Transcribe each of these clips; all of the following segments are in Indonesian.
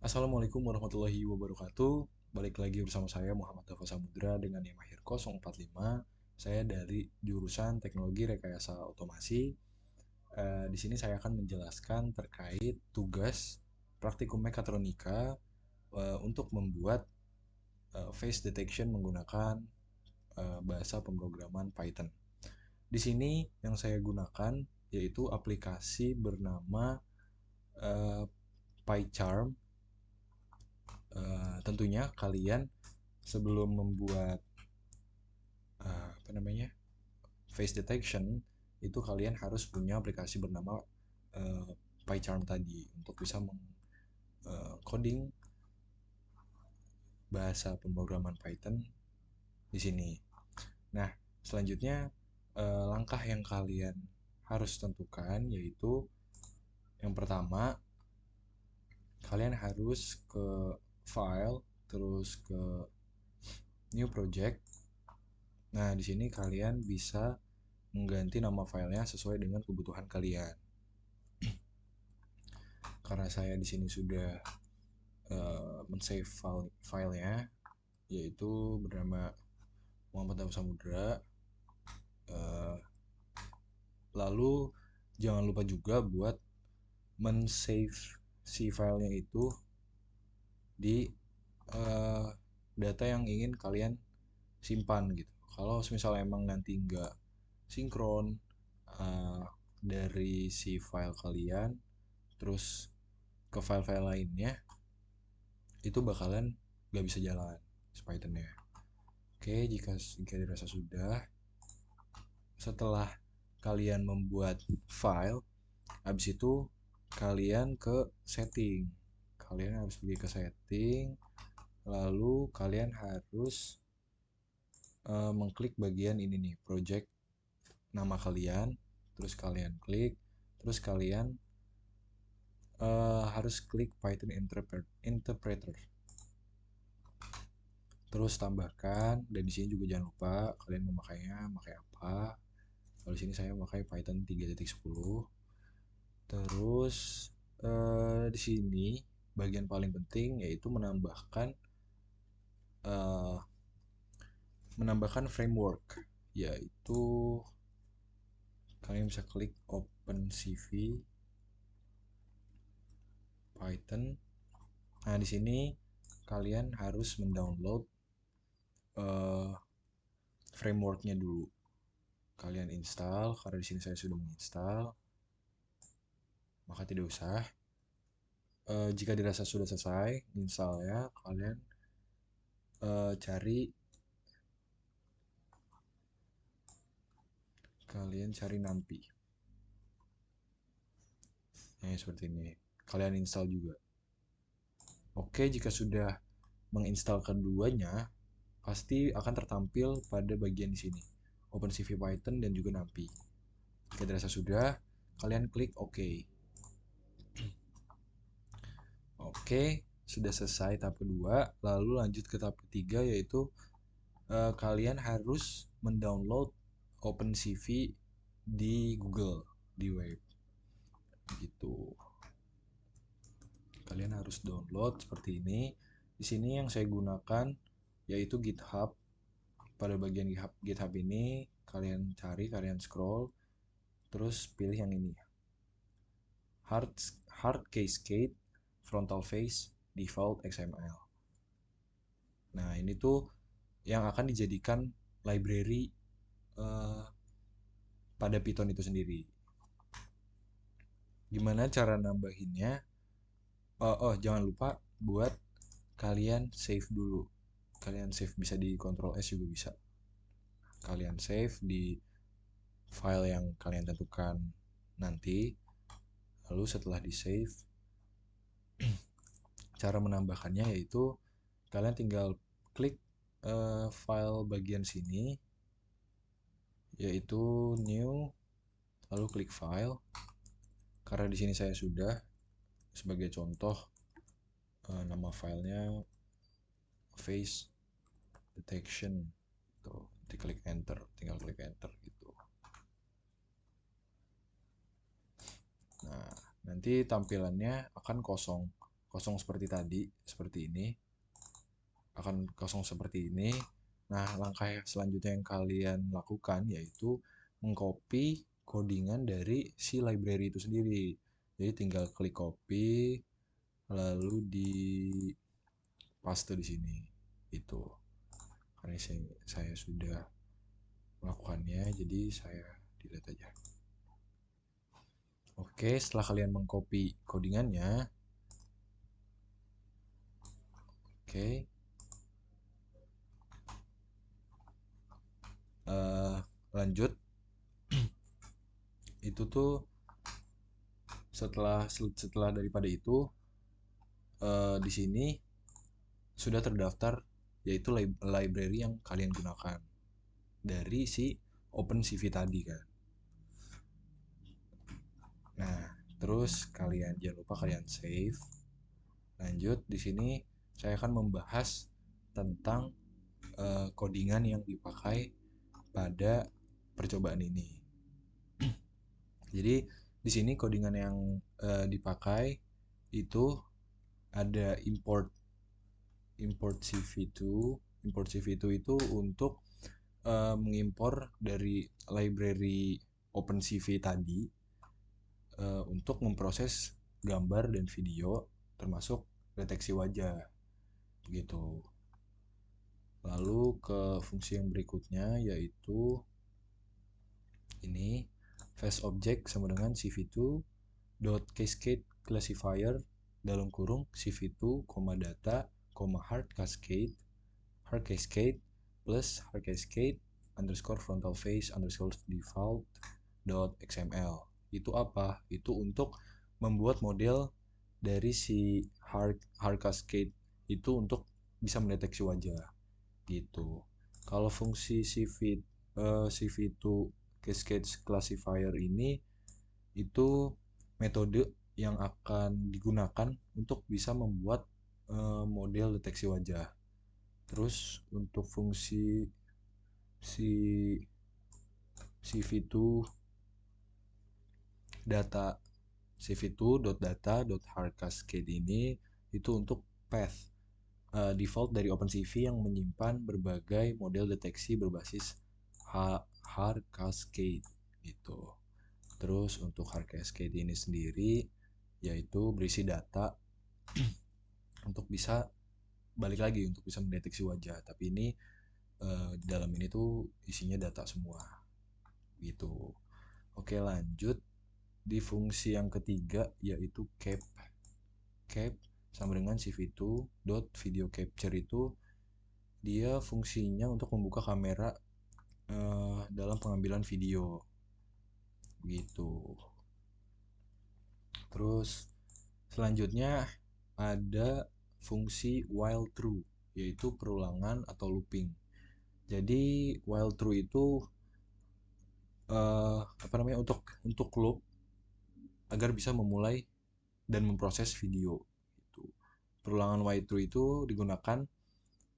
Assalamualaikum warahmatullahi wabarakatuh. Balik lagi bersama saya Muhammad Dafa Samudra dengan NIM akhir 045. Saya dari jurusan Teknologi Rekayasa Otomasi. Di sini saya akan menjelaskan terkait tugas praktikum mekatronika untuk membuat face detection menggunakan bahasa pemrograman Python. Di sini yang saya gunakan yaitu aplikasi bernama PyCharm. Tentunya kalian sebelum membuat face detection itu kalian harus punya aplikasi bernama PyCharm tadi untuk bisa coding bahasa pemrograman Python di sini. Nah, selanjutnya langkah yang kalian harus tentukan yaitu yang pertama kalian harus ke file, terus ke new project. Nah, di sini kalian bisa mengganti nama filenya sesuai dengan kebutuhan kalian. Karena saya di sini sudah men-save filenya, yaitu bernama Muhammad Dafa Samudra. Lalu jangan lupa juga buat men-save si filenya itu di data yang ingin kalian simpan gitu. Kalau misalnya emang nanti nggak sinkron dari si file kalian terus ke file-file lainnya, itu bakalan nggak bisa jalan Python-nya. Oke, jika dirasa sudah, setelah kalian membuat file, habis itu kalian ke setting. Kalian harus pergi ke setting, lalu kalian harus mengklik bagian ini nih, project nama kalian, terus kalian klik, terus kalian harus klik Python Interpreter. Terus tambahkan, dan di sini juga jangan lupa kalian memakainya pakai apa. Kalau di sini saya memakai Python 3.10. Terus di sini bagian paling penting yaitu menambahkan framework, yaitu kalian bisa klik OpenCV Python. Nah, di sini kalian harus mendownload frameworknya dulu. Kalian install, karena di sini saya sudah menginstal, maka tidak usah. Jika dirasa sudah selesai install ya, kalian cari NumPy. Nah, seperti ini. Kalian install juga. Oke, jika sudah menginstal keduanya, pasti akan tertampil pada bagian di sini, OpenCV Python dan juga NumPy. Jika dirasa sudah, kalian klik OK. Oke, sudah selesai tahap kedua, lalu lanjut ke tahap ketiga yaitu kalian harus mendownload OpenCV di Google, di web. Gitu. Kalian harus download seperti ini. Di sini yang saya gunakan yaitu GitHub. Pada bagian GitHub ini kalian cari, kalian scroll, terus pilih yang ini, Hard Cascade Frontal Face Default XML. Nah, ini tuh yang akan dijadikan library pada Python itu sendiri. Gimana cara nambahinnya? Jangan lupa buat kalian save dulu. Kalian save bisa di Ctrl S juga bisa. Kalian save di file yang kalian tentukan nanti. Lalu setelah di save, cara menambahkannya yaitu kalian tinggal klik file bagian sini, yaitu new, lalu klik file. Karena di sini saya sudah, sebagai contoh, nama filenya face detection. Tuh, tinggal klik enter gitu. Nah, nanti tampilannya akan kosong. kosong seperti tadi, seperti ini, akan kosong seperti ini. Nah, langkah selanjutnya yang kalian lakukan yaitu mengcopy codingan dari si library itu sendiri. Jadi tinggal klik copy, lalu di paste di sini. Itu. Karena saya sudah melakukannya, jadi saya delete aja. Oke, setelah kalian mengcopy codingannya, oke, lanjut. Itu tuh setelah daripada itu di sini sudah terdaftar yaitu library yang kalian gunakan dari si OpenCV tadi kan. Nah, terus jangan lupa kalian save. Lanjut, di sini saya akan membahas tentang codingan yang dipakai pada percobaan ini. Jadi di sini codingan yang dipakai itu ada import CV2. Import CV2 itu untuk mengimpor dari library OpenCV tadi untuk memproses gambar dan video termasuk deteksi wajah gitu. Lalu ke fungsi yang berikutnya yaitu ini face object sama dengan cv2 dot cascade classifier dalam kurung cv2, data, hard cascade plus hard cascade underscore frontal face underscore default dot xml. Itu apa? Itu untuk membuat model dari si hard cascade itu untuk bisa mendeteksi wajah gitu. Kalau fungsi CV2 cascade classifier ini itu metode yang akan digunakan untuk bisa membuat model deteksi wajah. Terus untuk fungsi si CV2 data cv2.data.hardCascade ini itu untuk path default dari OpenCV yang menyimpan berbagai model deteksi berbasis hardCascade gitu. Terus untuk hardCascade ini sendiri yaitu berisi data untuk bisa balik lagi untuk bisa mendeteksi wajah. Tapi ini di dalam ini tuh isinya data semua gitu. Oke, lanjut di fungsi yang ketiga yaitu cap sama dengan cv2 dot video capture. Itu dia fungsinya untuk membuka kamera dalam pengambilan video gitu. Terus selanjutnya ada fungsi while true yaitu perulangan atau looping. Jadi while true itu untuk loop agar bisa memulai dan memproses video gitu. Perulangan while true itu digunakan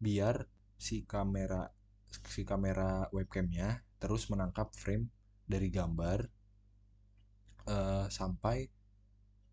biar si kamera webcamnya terus menangkap frame dari gambar sampai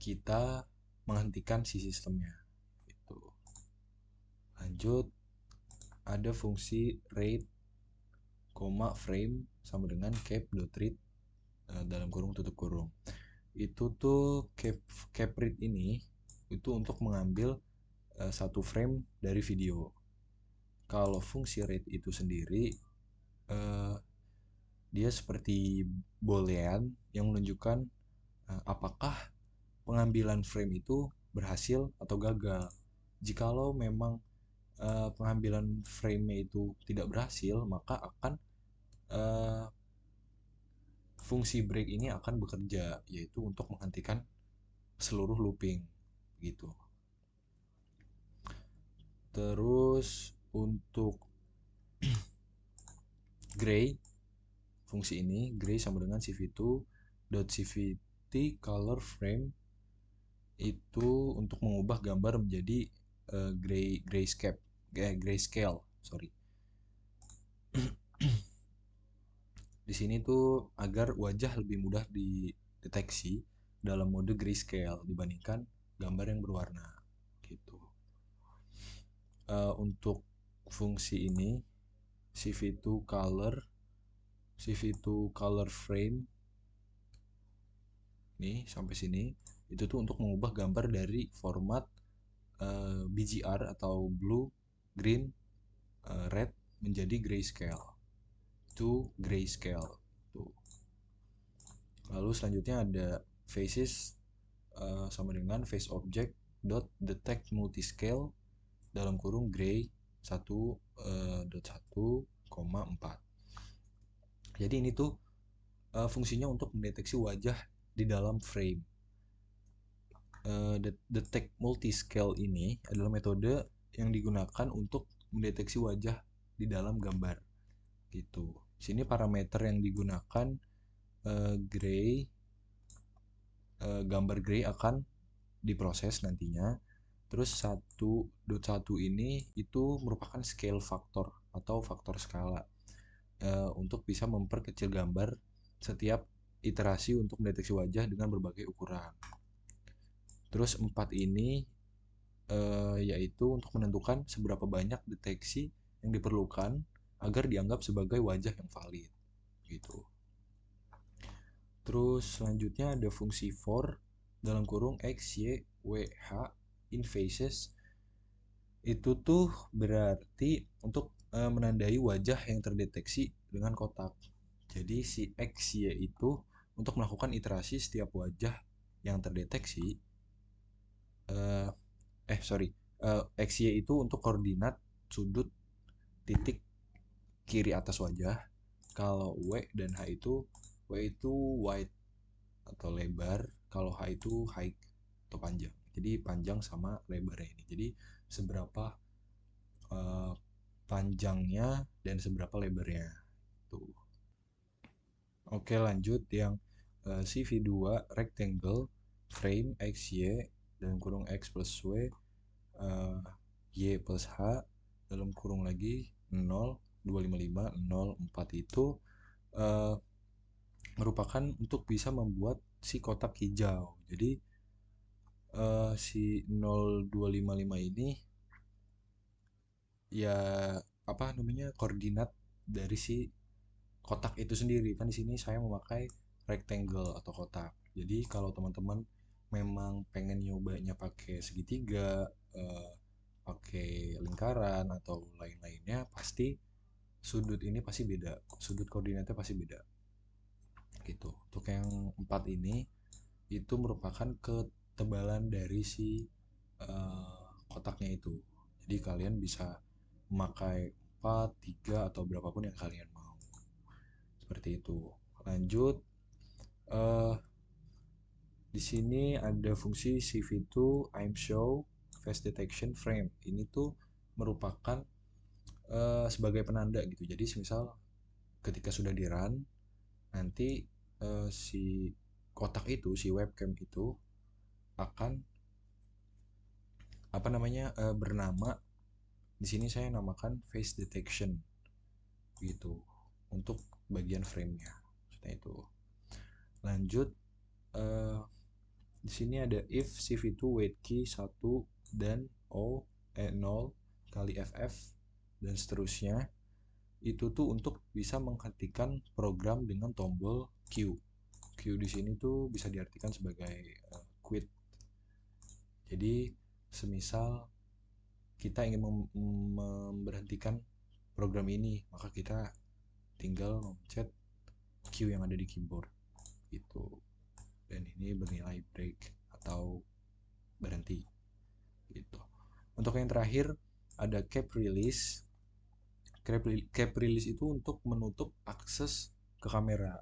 kita menghentikan si sistemnya gitu. Lanjut ada fungsi read, frame sama dengan cap.read dalam kurung tutup kurung. Itu tuh cap read ini itu untuk mengambil satu frame dari video. Kalau fungsi read itu sendiri dia seperti boolean yang menunjukkan apakah pengambilan frame itu berhasil atau gagal. Jikalau memang pengambilan frame itu tidak berhasil, maka akan fungsi break ini akan bekerja yaitu untuk menghentikan seluruh looping gitu. Terus untuk gray, fungsi ini gray sama dengan cv2.cvt color frame itu untuk mengubah gambar menjadi grayscale, sorry. Di sini tuh agar wajah lebih mudah dideteksi dalam mode grayscale dibandingkan gambar yang berwarna untuk fungsi ini CV2 color frame nih sampai sini itu tuh untuk mengubah gambar dari format BGR atau blue, green, red menjadi grayscale to grayscale tuh. Lalu selanjutnya ada faces sama dengan face object dot detect multiscale dalam kurung gray 1.1,4. Jadi ini tuh fungsinya untuk mendeteksi wajah di dalam frame. Detect multiscale ini adalah metode yang digunakan untuk mendeteksi wajah di dalam gambar gitu. Sini parameter yang digunakan gray, gambar gray akan diproses nantinya. Terus 1.1 ini itu merupakan scale factor atau faktor skala untuk bisa memperkecil gambar setiap iterasi untuk mendeteksi wajah dengan berbagai ukuran. Terus 4 ini yaitu untuk menentukan seberapa banyak deteksi yang diperlukan agar dianggap sebagai wajah yang valid gitu. Terus selanjutnya ada fungsi for dalam kurung x, y, w, h in faces. Itu tuh berarti untuk menandai wajah yang terdeteksi dengan kotak. Jadi si x, y itu untuk melakukan iterasi setiap wajah yang terdeteksi. X, Y itu untuk koordinat sudut titik kiri atas wajah. Kalau W dan H itu, W itu wide atau lebar, kalau H itu height atau panjang. Jadi panjang sama lebarnya ini. Jadi seberapa panjangnya dan seberapa lebarnya. Tuh. Oke, lanjut yang CV2 rectangle frame XY dalam kurung X plus Y, Y plus H dalam kurung lagi 0, 255, 0, 4 itu merupakan untuk bisa membuat si kotak hijau. Jadi si 0255 ini ya apa namanya koordinat dari si kotak itu sendiri. Kan di sini saya memakai rectangle atau kotak. Jadi kalau teman-teman memang pengen nyobanya pakai segitiga, pakai lingkaran atau lain-lainnya, pasti sudut ini pasti beda, sudut koordinatnya pasti beda gitu. Untuk yang 4 ini itu merupakan ketebalan dari si kotaknya itu. Jadi kalian bisa memakai 4, 3 atau berapapun yang kalian mau. Seperti itu. Lanjut di sini ada fungsi CV2 I'm show face detection frame. Ini tuh merupakan sebagai penanda gitu. Jadi misal ketika sudah di run nanti si kotak itu, si webcam itu akan apa namanya bernama, di sini saya namakan face detection gitu untuk bagian framenya. Seperti itu. Lanjut di sini ada if CV2 wait key 1 dan 0 kali FF dan seterusnya. Itu tuh untuk bisa menghentikan program dengan tombol Q. Q di sini tuh bisa diartikan sebagai quit. Jadi semisal kita ingin memberhentikan program ini, maka kita tinggal mencet Q yang ada di keyboard gitu. Dan ini bernilai break atau berhenti gitu. Untuk yang terakhir ada cap release. Cap release itu untuk menutup akses ke kamera.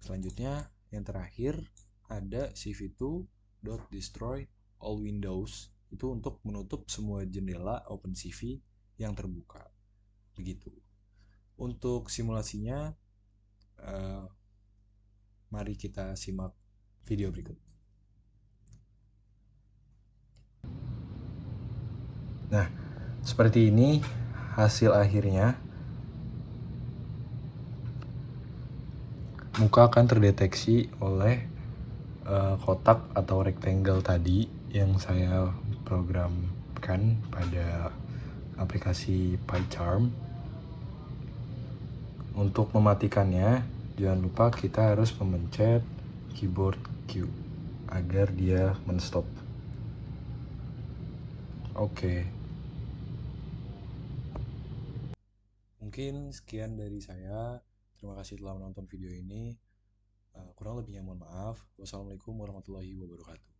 Selanjutnya yang terakhir ada CV2.destroy all windows, itu untuk menutup semua jendela OpenCV yang terbuka. Begitu. Untuk simulasinya mari kita simak video berikut. Nah, seperti ini hasil akhirnya. Muka akan terdeteksi oleh kotak atau rectangle tadi yang saya programkan pada aplikasi PyCharm. Untuk mematikannya, jangan lupa kita harus memencet keyboard Q agar dia men-stop. Oke. Mungkin sekian dari saya. Terima kasih telah menonton video ini. Kurang lebihnya mohon maaf. Wassalamualaikum warahmatullahi wabarakatuh.